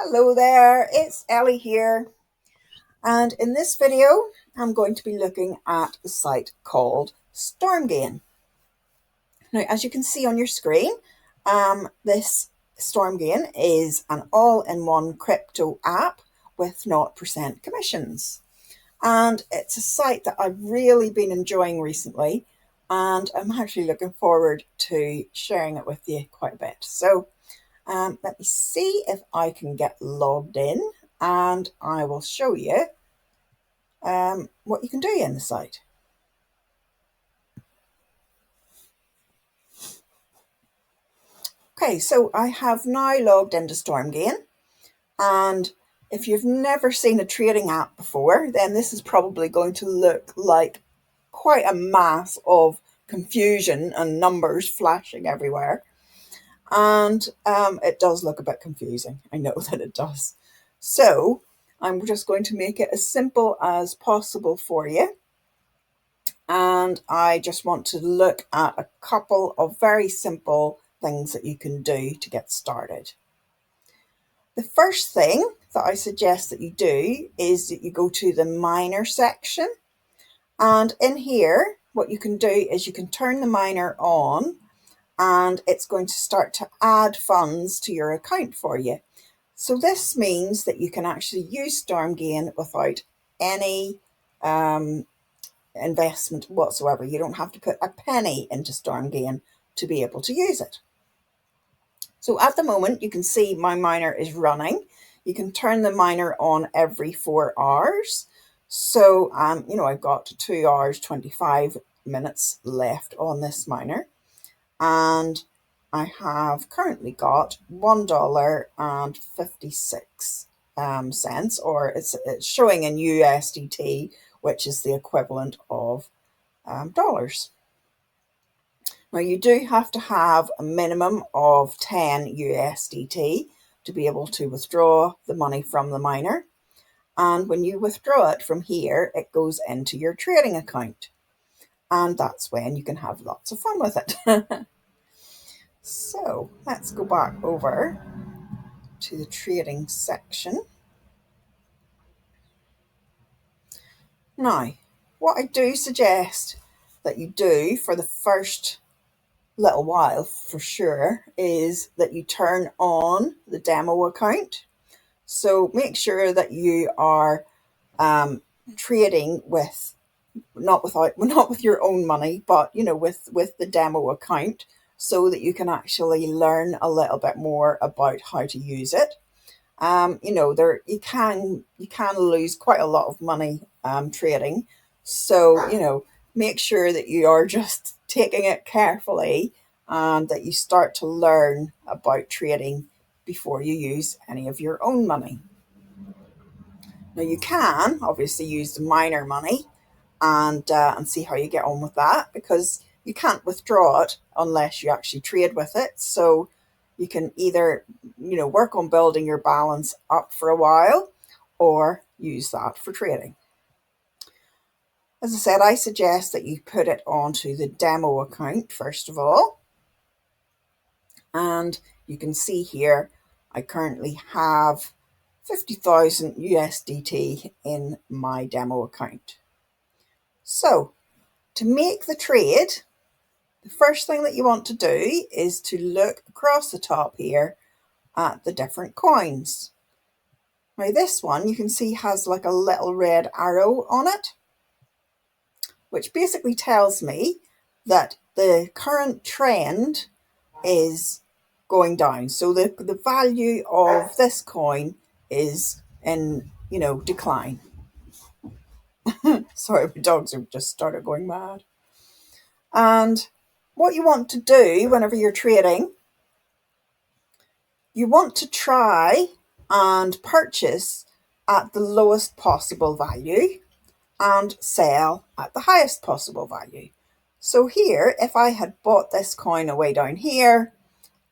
Hello there, it's Ellie here, and in this video I'm going to be looking at a site called Stormgain. Now, as you can see on your screen, this Stormgain is an all-in-one crypto app with 0% commissions, and it's a site that I've really been enjoying recently, and I'm actually looking forward to sharing it with you quite a bit. So let me see if I can get logged in, and I will show you what you can do in the site. Okay, so I have now logged into Stormgain, and if you've never seen a trading app before, then this is probably going to look like quite a mass of confusion and numbers flashing everywhere. And it does look a bit confusing. I know that it does. So I'm just going to make it as simple as possible for you. And I just want to look at a couple of very simple things that you can do to get started. The first thing that I suggest that you do is that you go to the miner section. And in here, what you can do is you can turn the miner on, and it's going to start to add funds to your account for you. So this means that you can actually use Stormgain without any investment whatsoever. You don't have to put a penny into Stormgain to be able to use it. So at the moment, you can see my miner is running. You can turn the miner on every 4 hours. So, I've got 2 hours, 25 minutes left on this miner. And I have currently got $1.56, or it's showing in USDT, which is the equivalent of dollars. Now, you do have to have a minimum of 10 USDT to be able to withdraw the money from the miner. And when you withdraw it from here, it goes into your trading account. And that's when you can have lots of fun with it. So let's go back over to the trading section. Now, what I do suggest that you do for the first little while for sure is that you turn on the demo account. So make sure that you are trading with not with your own money, but with the demo account, so that you can actually learn a little bit more about how to use it. You can lose quite a lot of money trading. So, make sure that you are just taking it carefully and that you start to learn about trading before you use any of your own money. Now, you can obviously use the miner money and see how you get on with that, because you can't withdraw it unless you actually trade with it. So you can either, work on building your balance up for a while or use that for trading. As I said, I suggest that you put it onto the demo account first of all. And you can see here, I currently have 50,000 USDT in my demo account. So to make the trade, the first thing that you want to do is to look across the top here at the different coins. Now this one you can see has like a little red arrow on it, which basically tells me that the current trend is going down. So the value of this coin is in, decline. Sorry, my dogs have just started going mad. And what you want to do whenever you're trading, you want to try and purchase at the lowest possible value and sell at the highest possible value. So here, if I had bought this coin away down here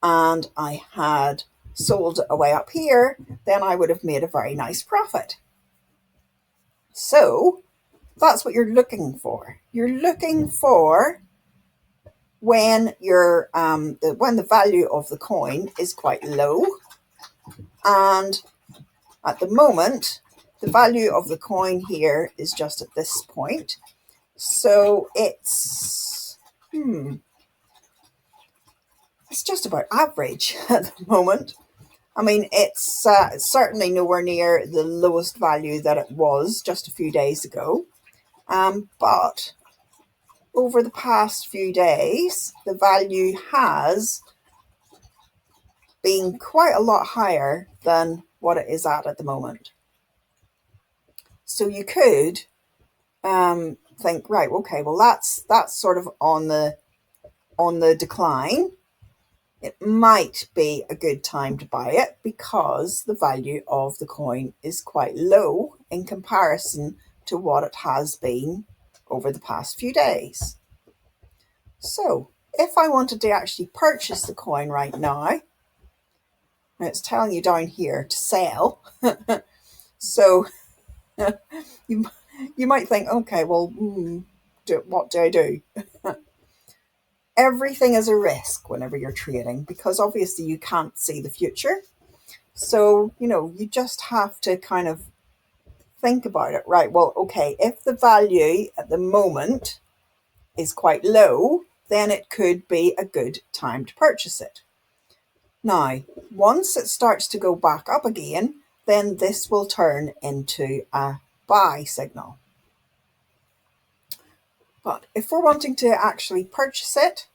and I had sold it away up here, then I would have made a very nice profit. So that's what you're looking for. You're looking for when when the value of the coin is quite low, and At the moment, the value of the coin here is just at this point. So it's just about average at the moment. I mean, it's certainly nowhere near the lowest value that it was just a few days ago. But over the past few days, the value has been quite a lot higher than what it is at the moment. So you could think, right, okay, well that's sort of on the decline. It might be a good time to buy it because the value of the coin is quite low in comparison to what it has been over the past few days. So if I wanted to actually purchase the coin right now, it's telling you down here to sell. So you might think, okay, well, what do I do? Everything is a risk whenever you're trading because obviously you can't see the future. So, you just have to kind of think about it, right? Well, okay, if the value at the moment is quite low, then it could be a good time to purchase it. Now, once it starts to go back up again, then this will turn into a buy signal. But if we're wanting to actually purchase it,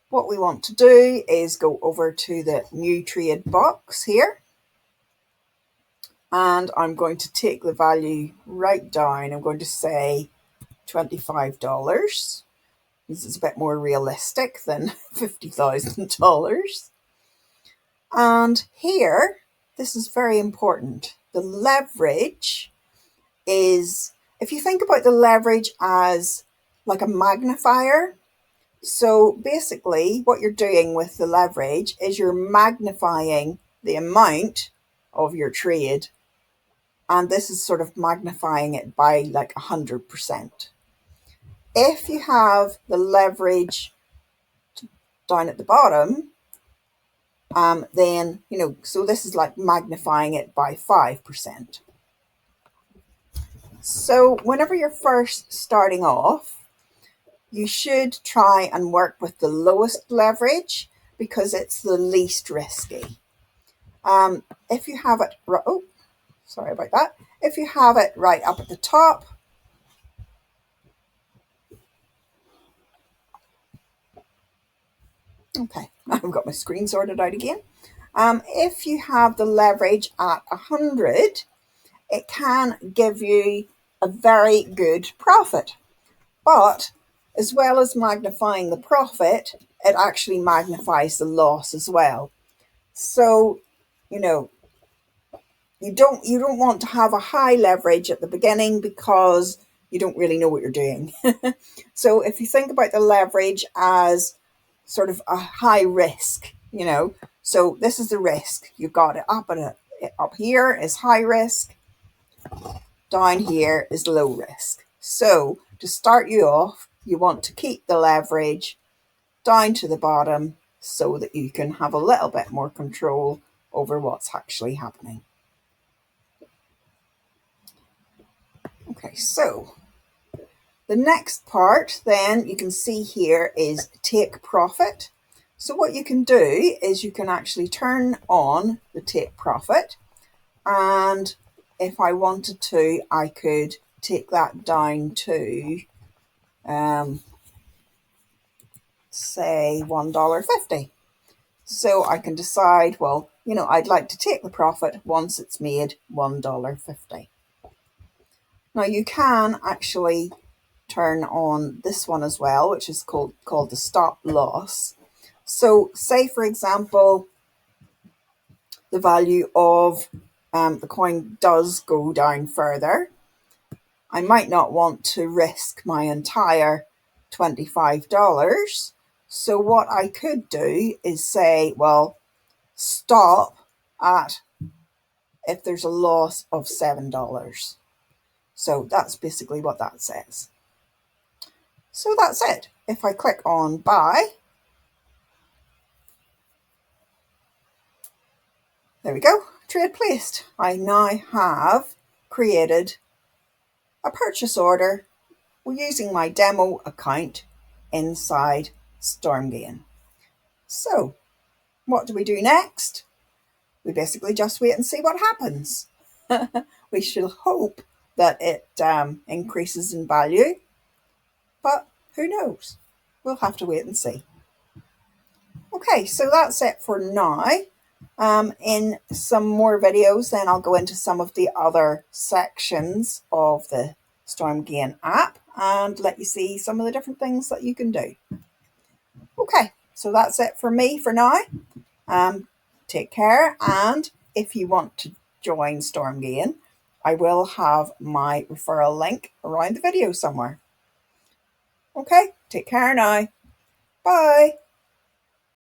what we want to do is go over to the new trade box here. And I'm going to take the value right down. I'm going to say $25. This is a bit more realistic than $50,000. And here, this is very important. The leverage is, if you think about the leverage as like a magnifier, so basically what you're doing with the leverage is you're magnifying the amount of your trade. And this is sort of magnifying it by like 100%. If you have the leverage down at the bottom, then, so this is like magnifying it by 5%. So whenever you're first starting off, you should try and work with the lowest leverage because it's the least risky. If you have it, sorry about that. If you have it right up at the top, okay, I've got my screen sorted out again. If you have the leverage at 100, it can give you a very good profit. But as well as magnifying the profit, it actually magnifies the loss as well. So, you don't want to have a high leverage at the beginning because you don't really know what you're doing. So if you think about the leverage as sort of a high risk, so this is the risk. You've got it up here is high risk, down here is low risk. So to start you off, you want to keep the leverage down to the bottom so that you can have a little bit more control over what's actually happening. Okay, so the next part then you can see here is take profit. So what you can do is you can actually turn on the take profit, and if I wanted to, I could take that down to say $1.50. So I can decide, well, I'd like to take the profit once it's made $1.50. Now you can actually turn on this one as well, which is called the stop loss. So say, for example, the value of the coin does go down further. I might not want to risk my entire $25. So what I could do is say, well, stop at if there's a loss of $7. So that's basically what that says. So that's it. If I click on buy, there we go. trade placed. I now have created a purchase order using my demo account inside Stormgain. So what do we do next? We basically just wait and see what happens. We should hope that it increases in value, but who knows? We'll have to wait and see. Okay, so that's it for now. In some more videos, then I'll go into some of the other sections of the Stormgain app and let you see some of the different things that you can do. Okay, so that's it for me for now. Take care, and if you want to join Stormgain, I will have my referral link around the video somewhere. Okay, take care now. Bye.